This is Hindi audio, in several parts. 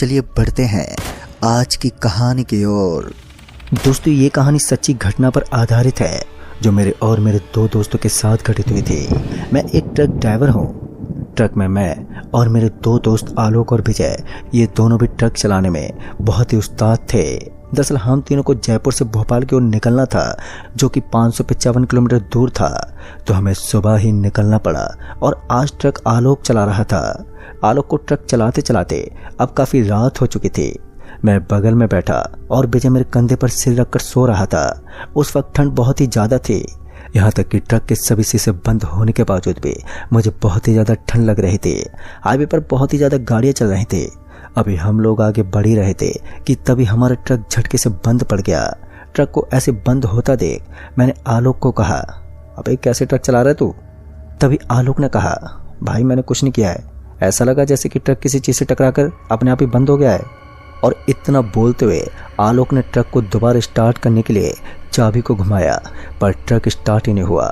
चलिए बढ़ते हैं आज की कहानी की ओर। दोस्तों, ये कहानी सच्ची घटना पर आधारित है जो मेरे और मेरे दो दोस्तों के साथ घटित हुई थी। मैं एक ट्रक ड्राइवर हूँ। ट्रक में मैं और मेरे दो दोस्त आलोक और विजय, ये दोनों भी ट्रक चलाने में बहुत ही उस्ताद थे। दरअसल हम तीनों को जयपुर से भोपाल की ओर निकलना था, जो कि 555 किलोमीटर दूर था, तो हमें सुबह ही निकलना पड़ा और आज ट्रक आलोक चला रहा था। आलोक को ट्रक चलाते चलाते अब काफ़ी रात हो चुकी थी। मैं बगल में बैठा और विजय मेरे कंधे पर सिर रखकर सो रहा था। उस वक्त ठंड बहुत ही ज़्यादा थी, यहाँ तक कि ट्रक के सभी शीशे बंद होने के बावजूद भी मुझे बहुत ही ज़्यादा ठंड लग रही थी। हाईवे पर बहुत ही ज़्यादा गाड़ियाँ चल रही थी। अभी हम लोग आगे बढ़ ही रहे थे कि तभी हमारा ट्रक झटके से बंद पड़ गया। ट्रक को ऐसे बंद होता देख मैंने आलोक को कहा, अबे कैसे ट्रक चला रहा है तू? तभी आलोक ने कहा, भाई मैंने कुछ नहीं किया है, ऐसा लगा जैसे कि ट्रक किसी चीज़ से टकराकर अपने आप ही बंद हो गया है। और इतना बोलते हुए आलोक ने ट्रक को दोबारा स्टार्ट करने के लिए चाबी को घुमाया, पर ट्रक स्टार्ट ही नहीं हुआ।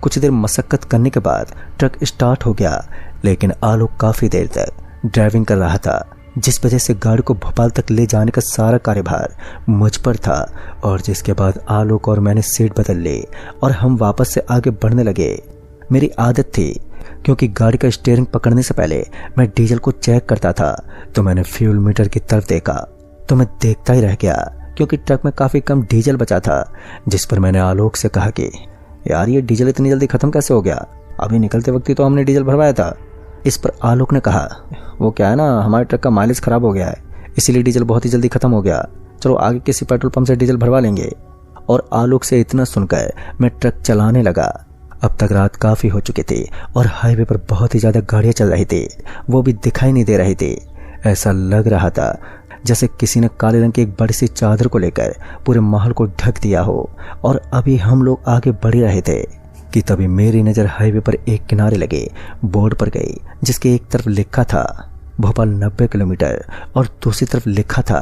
कुछ देर मशक्कत करने के बाद ट्रक स्टार्ट हो गया, लेकिन आलोक काफ़ी देर तक ड्राइविंग कर रहा था, जिस वजह से गाड़ी को भोपाल तक ले जाने का सारा कार्यभार मुझ पर था। और जिसके बाद आलोक और मैंने सीट बदल ली और हम वापस से आगे बढ़ने लगे। मेरी आदत थी, क्योंकि गाड़ी का स्टीयरिंग पकड़ने से पहले मैं डीजल को चेक करता था, तो मैंने फ्यूल मीटर की तरफ देखा तो मैं देखता ही रह गया, क्योंकि ट्रक में काफ़ी कम डीजल बचा था। जिस पर मैंने आलोक से कहा कि यार ये डीजल इतनी जल्दी ख़त्म कैसे हो गया? अभी निकलते वक्त ही तो हमने डीजल भरवाया था। इस पर आलोक ने कहा, वो क्या है ना, हमारे ट्रक का माइलेज ख़राब हो गया है, इसीलिए डीजल बहुत ही जल्दी ख़त्म हो गया। चलो आगे किसी पेट्रोल पंप से डीजल भरवा लेंगे। और आलोक से इतना सुनकर मैं ट्रक चलाने लगा। अब तक रात काफ़ी हो चुकी थी और हाईवे पर बहुत ही ज़्यादा गाड़ियाँ चल रही थी, वो भी दिखाई नहीं दे रही थी। ऐसा लग रहा था जैसे किसी ने काले रंग की एक बड़ी सी चादर को लेकर पूरे माहौल को ढक दिया हो। और अभी हम लोग आगे बढ़ रहे थे कि तभी मेरी नज़र हाईवे पर एक किनारे लगे बोर्ड पर गई, जिसके एक तरफ लिखा था भोपाल 90 किलोमीटर और दूसरी तरफ लिखा था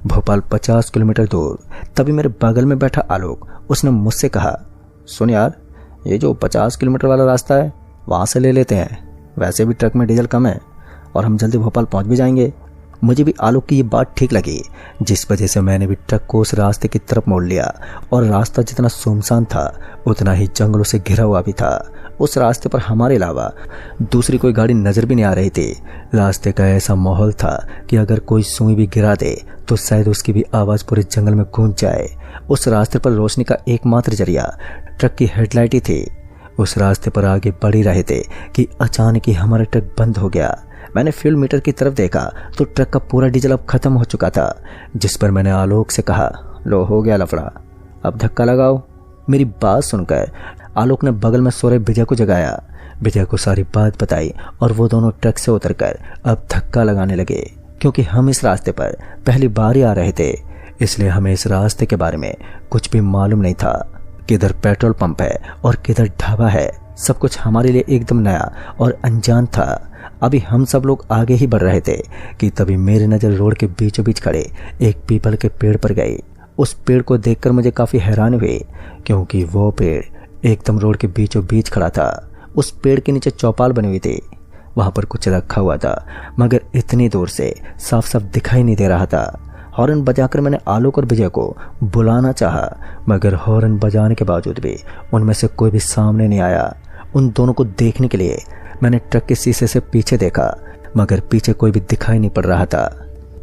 भोपाल 50 किलोमीटर दूर। तभी मेरे बगल में बैठा आलोक, उसने मुझसे कहा, सुन यार, ये जो 50 किलोमीटर वाला रास्ता है वहाँ से ले लेते हैं, वैसे भी ट्रक में डीजल कम है और हम जल्दी भोपाल पहुँच भी जाएंगे। मुझे भी आलोक की ये बात ठीक लगी, जिस वजह से मैंने भी ट्रक को उस रास्ते की तरफ मोड़ लिया। और रास्ता जितना सुनसान था उतना ही जंगलों से घिरा हुआ भी था। उस रास्ते पर हमारे अलावा दूसरी कोई गाड़ी नज़र भी नहीं आ रही थी। रास्ते का ऐसा माहौल था कि अगर कोई सुई भी गिरा दे तो शायद उसकी भी आवाज़ पूरे जंगल में गूंज जाए। उस रास्ते पर रोशनी का एकमात्र जरिया ट्रक की हेडलाइट ही थी। उस रास्ते पर आगे बढ़ ही रहे थे कि अचानक ही हमारा ट्रक बंद हो गया। मैंने फ्यूल मीटर की तरफ देखा तो ट्रक का पूरा डीजल अब खत्म हो चुका था, जिस पर मैंने आलोक से कहा, लो हो गया लफड़ा, अब धक्का लगाओ। मेरी बात सुनकर आलोक ने बगल में सो रहे विजय को जगाया। विजय को सारी बात बताई और वो दोनों ट्रक से उतरकर अब धक्का लगाने लगे। क्योंकि हम इस रास्ते पर पहली बार ही आ रहे थे, इसलिए हमें इस रास्ते के बारे में कुछ भी मालूम नहीं था। किधर पेट्रोल पंप है और किधर ढाबा है, सब कुछ हमारे लिए एकदम नया और अनजान था। अभी हम सब लोग आगे ही बढ़ रहे थे कि तभी मेरी नज़र रोड के बीचों बीच खड़े एक पीपल के पेड़ पर गई। उस पेड़ को देखकर मुझे काफ़ी हैरानी हुई, क्योंकि वो पेड़ एकदम रोड के बीचों बीच खड़ा था। उस पेड़ के नीचे चौपाल बनी हुई थी, वहाँ पर कुछ रखा हुआ था, मगर इतनी दूर से साफ साफ दिखाई नहीं दे रहा था। हॉर्न बजाकर मैंने आलोक और विजय को बुलाना चाहा, मगर हॉर्न बजाने के बावजूद भी उनमें से कोई भी सामने नहीं आया। उन दोनों को देखने के लिए मैंने ट्रक के शीशे से पीछे देखा, मगर पीछे कोई भी दिखाई नहीं पड़ रहा था।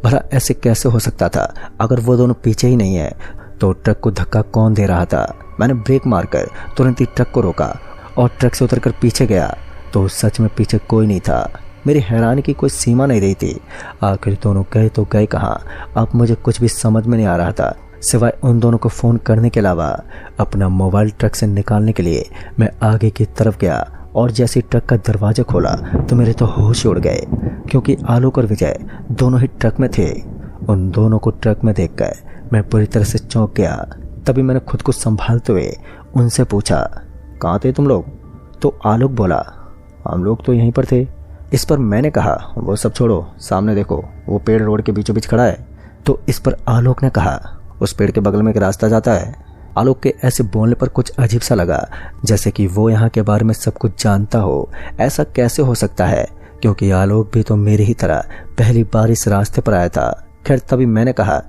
भला ऐसे कैसे हो सकता था? अगर वो दोनों पीछे ही नहीं है तो ट्रक को धक्का कौन दे रहा था? मैंने ब्रेक मारकर तुरंत ही ट्रक को रोका और ट्रक से उतरकर पीछे गया तो सच में पीछे कोई नहीं था। मेरी हैरानी की कोई सीमा नहीं रही थी। आखिर दोनों गए तो गए कहाँ? अब मुझे कुछ भी समझ में नहीं आ रहा था, सिवाय उन दोनों को फ़ोन करने के अलावा। अपना मोबाइल ट्रक से निकालने के लिए मैं आगे की तरफ गया और जैसे ट्रक का दरवाज़ा खोला तो मेरे तो होश उड़ गए, क्योंकि आलोक और विजय दोनों ही ट्रक में थे। उन दोनों को ट्रक में देखकर मैं पूरी तरह से चौंक गया। तभी मैंने खुद को संभालते हुए उनसे पूछा, कहाँ थे तुम लोग? तो आलोक बोला, हम लोग तो यहीं पर थे। इस पर मैंने कहा, वो सब छोड़ो, सामने देखो, वो पेड़ रोड के बीचों बीच खड़ा है। तो इस पर आलोक ने कहा, उस पेड़ के बगल में एक रास्ता जाता है। आलोक के ऐसे बोलने पर कुछ अजीब सा लगा, जैसे कि वो यहाँ के बारे में सब कुछ जानता हो। ऐसा कैसे हो सकता है क्योंकि आलोक भी तो मेरी ही तरह पहली बार इस रास्ते पर आया था। खैर तभी मैंने कहा,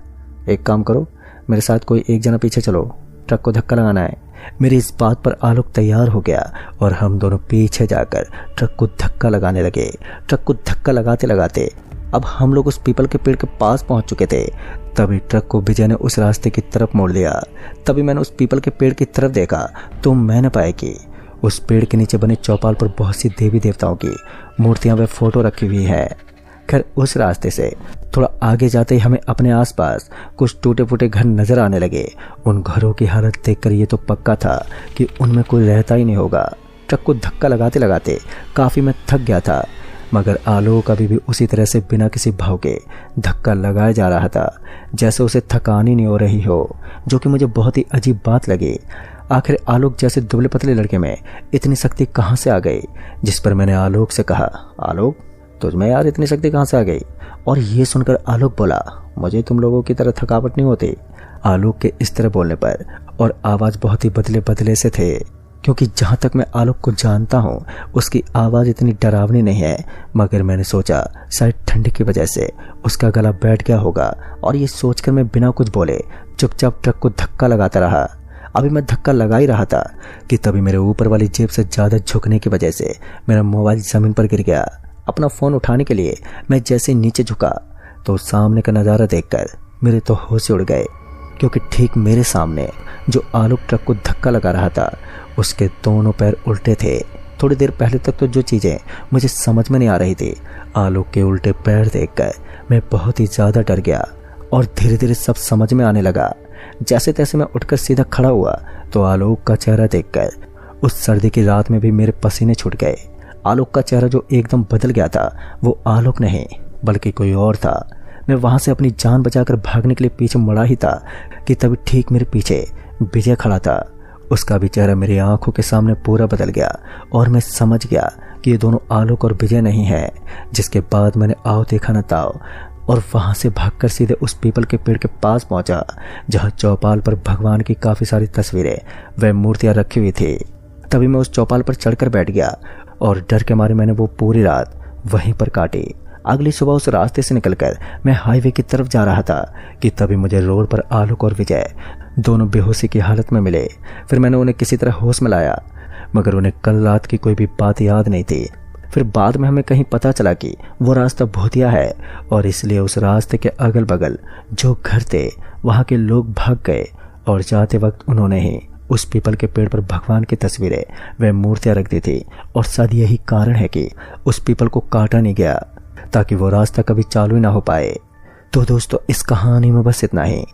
एक काम करो, मेरे साथ कोई एक जना पीछे चलो, ट्रक को धक्का लगाना है। मेरी इस बात पर आलोक तैयार हो गया और हम दोनों पीछे जाकर ट्रक को धक्का लगाने लगे। ट्रक को धक्का लगाते लगाते अब हम लोग उस पीपल के पेड़ के पास पहुंच चुके थे। तभी ट्रक को विजय ने उस रास्ते की तरफ मोड़ दिया। तभी मैंने उस पीपल के पेड़ की तरफ देखा तो मैंने पाया कि उस पेड़ के नीचे बने चौपाल पर बहुत सी देवी देवताओं की मूर्तियां व फोटो रखी हुई है। खैर उस रास्ते से थोड़ा आगे जाते ही हमें अपने आसपास कुछ टूटे फूटे घर नजर आने लगे। उन घरों की हालत देखकर ये तो पक्का था कि उनमें कोई रहता ही नहीं होगा। ट्रक को धक्का लगाते लगाते काफी मैं थक गया था, मगर आलोक अभी भी उसी तरह से बिना किसी भाव के धक्का लगाया जा रहा था, जैसे उसे थकान ही नहीं हो रही हो, जो कि मुझे बहुत ही अजीब बात लगी। आखिर आलोक जैसे दुबले पतले लड़के में इतनी शक्ति कहाँ से आ गई? जिस पर मैंने आलोक से कहा, आलोक तुझमें यार इतनी शक्ति कहाँ से आ गई? और ये सुनकर आलोक बोला, मुझे तुम लोगों की तरह थकावट नहीं होती। आलोक के इस तरह बोलने पर और आवाज बहुत ही बदले बदले से थे, क्योंकि जहां तक मैं आलोक को जानता हूं उसकी आवाज इतनी डरावनी नहीं है, मगर मैंने सोचा शायद ठंड की वजह से उसका गला बैठ गया होगा। और ये सोचकर मैं बिना कुछ बोले चुपचाप ट्रक को धक्का लगाता रहा। अभी मैं धक्का लगा ही रहा था कि तभी मेरे ऊपर वाली जेब से ज्यादा झुकने की वजह से मेरा मोबाइल जमीन पर गिर गया। अपना फोन उठाने के लिए मैं जैसे नीचे झुका तो सामने का नजारा देखकर मेरे तो होश उड़ गए, क्योंकि ठीक मेरे सामने जो आलोक ट्रक को धक्का लगा रहा था उसके दोनों पैर उल्टे थे। थोड़ी देर पहले तक तो जो चीजें मुझे समझ में नहीं आ रही थी, आलोक के उल्टे पैर देखकर मैं बहुत ही ज्यादा डर गया और धीरे धीरे सब समझ में आने लगा। जैसे तैसे मैं उठकर सीधा खड़ा हुआ तो आलोक का चेहरा देखकर उस सर्दी की रात में भी मेरे पसीने छूट गए। आलोक का चेहरा जो एकदम बदल गया था वो आलोक नहीं बल्कि कोई और था। मैं वहां से अपनी जान बचाकर भागने के लिए पीछे मुड़ा ही था कि तभी ठीक मेरे पीछे विजय खड़ा था। उसका भी चेहरा मेरी आंखों के सामने पूरा बदल गया और मैं समझ गया कि ये दोनों आलोक और विजय नहीं है। जिसके बाद मैंने आओ देखा न ताओ और वहां से भागकर सीधे उस पीपल के पेड़ के पास पहुंचा, जहां चौपाल पर भगवान की काफी सारी तस्वीरें व मूर्तियां रखी हुई थी। तभी मैं उस चौपाल पर चढ़कर बैठ गया और डर के मारे मैंने वो पूरी रात वहीं पर काटी। अगली सुबह उस रास्ते से निकलकर मैं हाईवे की तरफ जा रहा था कि तभी मुझे रोड पर आलोक और विजय दोनों बेहोशी की हालत में मिले। फिर मैंने उन्हें किसी तरह होश में लाया, मगर उन्हें कल रात की कोई भी बात याद नहीं थी। फिर बाद में हमें कहीं पता चला कि वो रास्ता भूतिया है और इसलिए उस रास्ते के अगल बगल जो घर थे वहां के लोग भाग गए और जाते वक्त उन्होंने ही उस पीपल के पेड़ पर भगवान की तस्वीरें व मूर्तियां रख दी थी। और शायद यही कारण है कि उस पीपल को काटा नहीं गया, ताकि वो रास्ता कभी चालू ही ना हो पाए। तो दोस्तों इस कहानी में बस इतना ही।